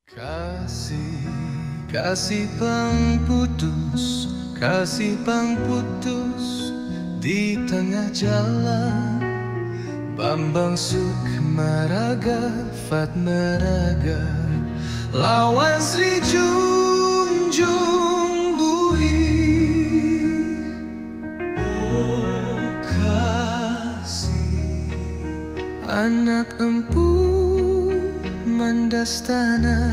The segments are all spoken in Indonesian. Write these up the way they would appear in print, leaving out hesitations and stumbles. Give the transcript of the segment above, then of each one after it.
Kasih, kasih pengputus, kasih pengputus di tengah jalan. Bambang Sukmaraga, Fatmaraga, lawan Sri Junjung Bui. Oh kasih, anak empu Mandastana,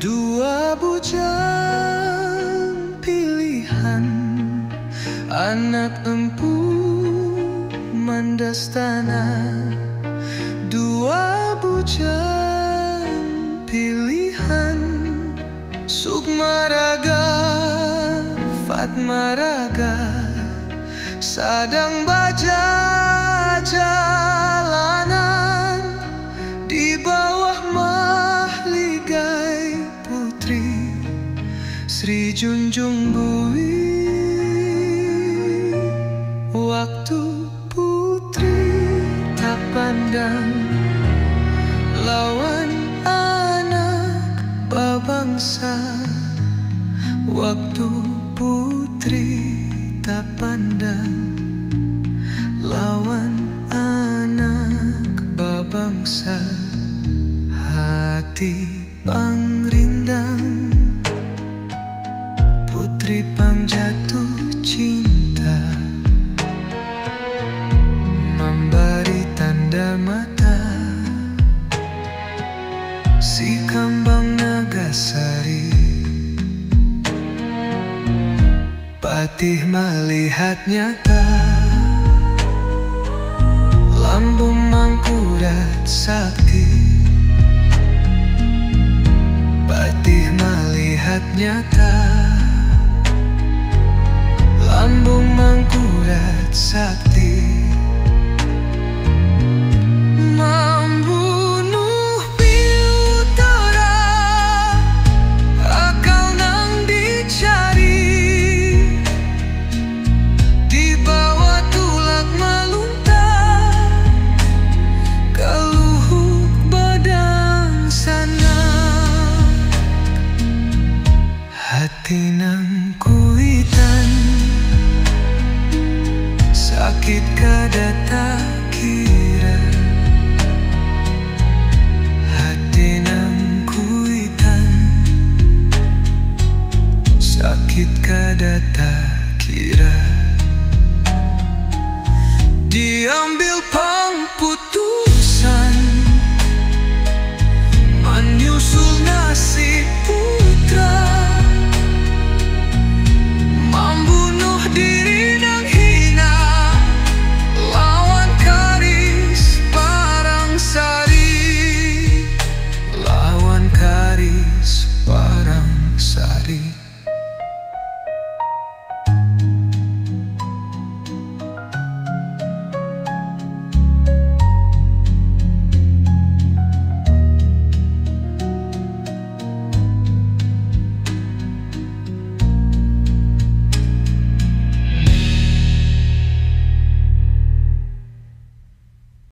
dua bujang pilihan. Anak empu Mandastana, dua bujang pilihan. Sukmaraga, Fatmaraga, sadang baja jalanan di bawah mahligai putri Sri Junjung Bui. Waktu putri tak pandang lawan anak babangsa. Waktu putri tak pandang lawan anak babangsa. Hati pangrindang, putri pang jatuh cinta, memberi tanda mata. Si kambang Nagasari, Patih melihat nyata. Lambung Mangkurat sakti, Patih melihat nyata. Lambung Mangkurat sakti.